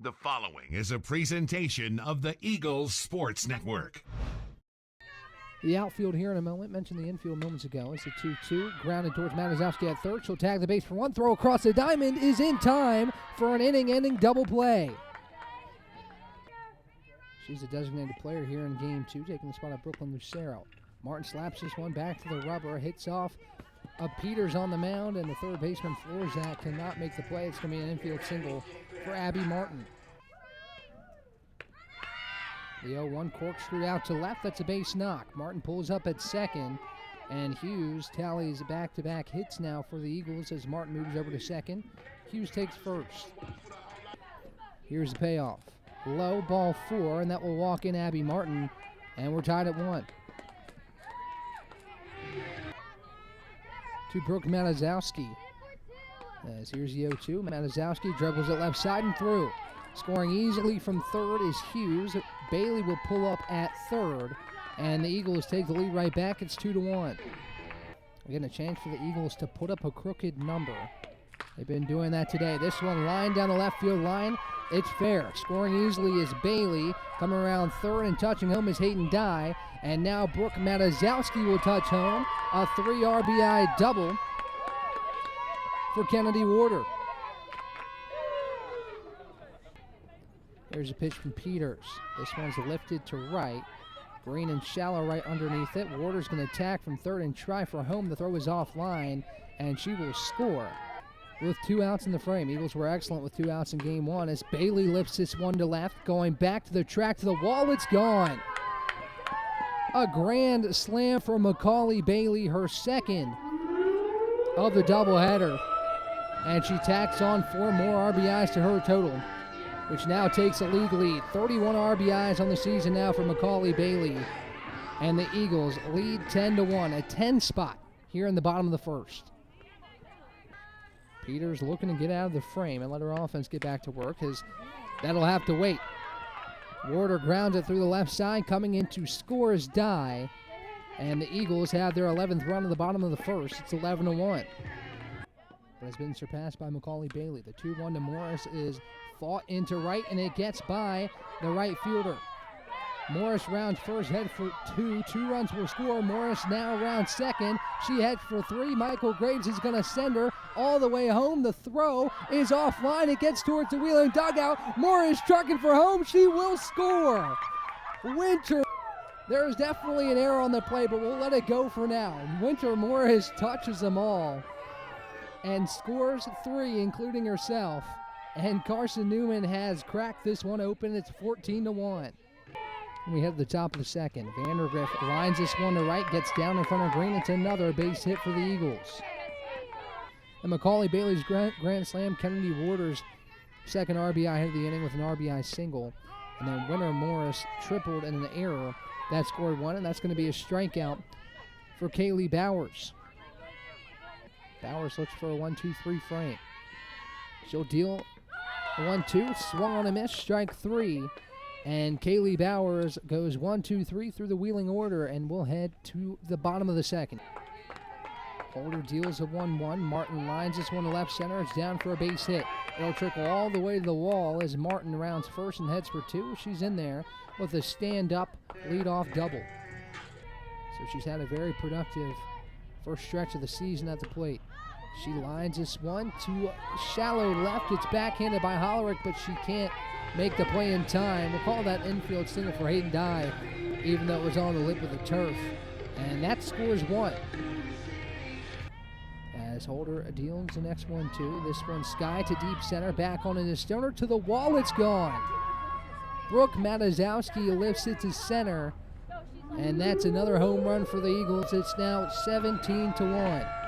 The following is a presentation of the Eagles Sports Network. The outfield here in a moment. Mentioned the infield moments ago. It's a 2-2. Grounded towards Matazowski at third. She'll tag the base for one. Throw across the diamond is in time for an inning-ending double play. She's a designated player here in game 2, taking the spot of Brooklyn Lucero. Martin slaps this one back to the rubber. Hits off of Peters on the mound, and the third baseman Florzak cannot make the play. It's going to be an infield single for Abby Martin. The 0-1 corkscrew out to left. That's a base knock. Martin pulls up at second, and Hughes tallies back-to-back hits now for the Eagles as Martin moves over to second. Hughes takes first. Here's the payoff. Low, ball 4, and that will walk in Abby Martin, and we're tied at 1. To Brooke Matazowski. As here's the 0-2. Matazowski dribbles it left side and through. Scoring easily from third is Hughes. Bailey will pull up at third, and the Eagles take the lead right back. It's 2-1. We're getting a chance for the Eagles to put up a crooked number. They've been doing that today. This one line down the left field line. It's fair. Scoring easily is Bailey. Coming around third and touching home is Hayden Dye. And now Brooke Matazowski will touch home. A 3 RBI double for Kennedy Warder. There's a pitch from Peters. This one's lifted to right. Green and shallow right underneath it. Warder's going to attack from third and try for home. The throw is offline, and she will score with 2 outs in the frame. Eagles were excellent with 2 outs in game 1 as Bailey lifts this one to left. Going back to the track to the wall. It's gone. A grand slam for Macaulay Bailey, her second of the doubleheader. And she tacks on 4 more RBIs to her total, which now takes a league lead. 31 RBIs on the season now for Macaulay Bailey. And the Eagles lead 10-1, a 10 spot here in the bottom of the first. Peters looking to get out of the frame and let her offense get back to work, as that'll have to wait. Warder grounds it through the left side. Coming in to score is Dye. And the Eagles have their 11th run at the bottom of the first. It's 11-1. But has been surpassed by Macaulay Bailey. The 2-1 to Morris is fought into right, and it gets by the right fielder. Morris rounds first, head for 2. 2 runs will score. Morris now rounds second. She heads for 3. Michael Graves is going to send her all the way home. The throw is offline. It gets towards the Wheeling dugout. Morris trucking for home. She will score. Winter. There is definitely an error on the play, but we'll let it go for now. Winter Morris touches them all and scores 3, including herself. And Carson-Newman has cracked this one open. It's 14-1. We head to the top of the second. Vandergrift lines this one to right, gets down in front of Green. It's another base hit for the Eagles. And Macaulay Bailey's grand slam, Kennedy Warder's second RBI hit of the inning with an RBI single. And then Winter Morris tripled in an error. That scored 1, and that's going to be a strikeout for Kaylee Bowers. Bowers looks for a 1-2-3 frame. She'll deal a 1-2, swung on a miss, strike 3. And Kaylee Bowers goes 1-2-3 through the Wheeling order, and we'll head to the bottom of the second. Holder deals a 1-1. Martin lines this one to left center. It's down for a base hit. It'll trickle all the way to the wall as Martin rounds first and heads for 2. She's in there with a stand-up leadoff double. So she's had a very productive first stretch of the season at the plate. She lines this one to shallow left. It's backhanded by Hollerick, but she can't make the play in time. We'll call that infield single for Hayden Dye, even though it was on the lip of the turf. And that scores 1. As Holder deals the next one, too. This one sky to deep center, back on into Stoner to the wall. It's gone. Brooke Matazowski lifts it to center, and that's another home run for the Eagles. It's now 17-1.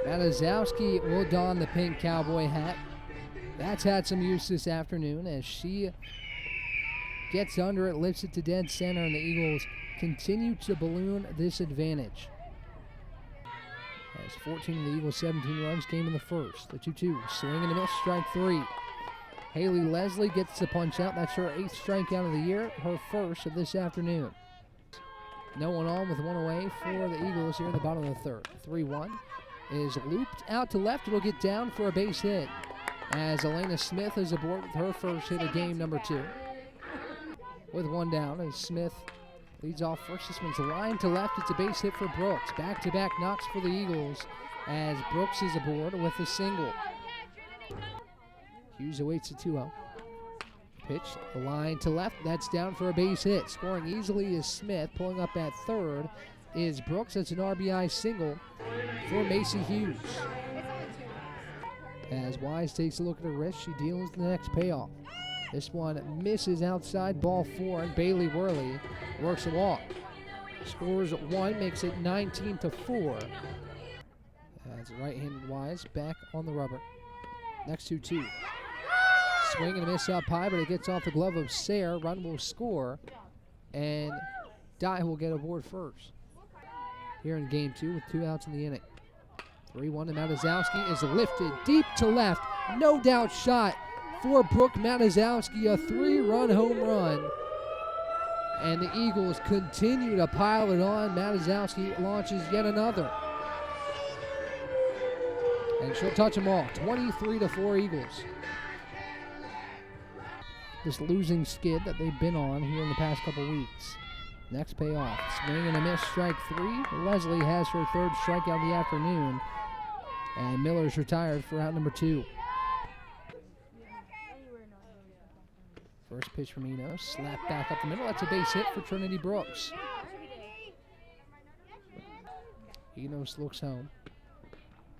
Matazowski will don the pink cowboy hat. That's had some use this afternoon as she gets under it, lifts it to dead center, and the Eagles continue to balloon this advantage. As 14 of the Eagles' 17 runs came in the first. The 2-2, swing and a miss, strike 3. Haley Leslie gets the punch out. That's her 8th strikeout of the year, her first of this afternoon. No one on with one away for the Eagles here at the bottom of the third. 3-1. is looped out to left. It'll get down for a base hit as Elena Smith is aboard with her first hit of game number 2. With one down as Smith leads off first. This one's lined to left. It's a base hit for Brooks. Back-to-back knocks for the Eagles as Brooks is aboard with a single. Hughes awaits a 2-0. Pitch, the line to left. That's down for a base hit. Scoring easily is Smith. Pulling up at third is Brooks. That's an RBI single for Macy Hughes. As Wise takes a look at her wrist, she deals the next payoff. This one misses outside, ball 4, and Bailey Worley works a walk. Scores 1, makes it 19-4. As right-handed Wise back on the rubber. Next 2-2. Swing and a miss up high, but it gets off the glove of Sayre. Run will score, and Dye will get aboard first. Here in game 2 with 2 outs in the inning. 3-1 to Matazowski is lifted deep to left. No doubt shot for Brooke Matazowski, a 3-run home run. And the Eagles continue to pile it on. Matazowski launches yet another. And she'll touch them all. 23-4 Eagles. This losing skid that they've been on here in the past couple weeks. Next payoff. Swing and a miss, strike 3. Leslie has her third strikeout of the afternoon. And Miller's retired for out number 2. First pitch from Enos. Slap back up the middle. That's a base hit for Trinity Brooks. Enos looks home.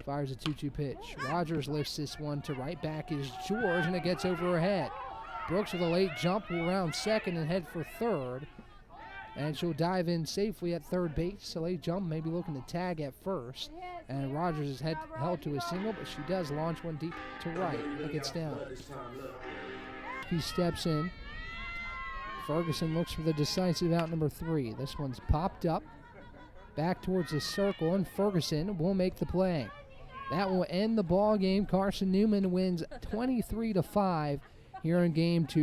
Fires a 2-2 pitch. Rogers lifts this one to right. Back is George, and it gets over her head. Brooks with a late jump will round second and head for third. And she'll dive in safely at third base. A late jump, maybe looking to tag at first. And Rogers is held to a single, but she does launch one deep to right. It gets down. He steps in. Ferguson looks for the decisive out number 3. This one's popped up. Back towards the circle, and Ferguson will make the play. That will end the ball game. Carson-Newman wins 23-5 here in game 2.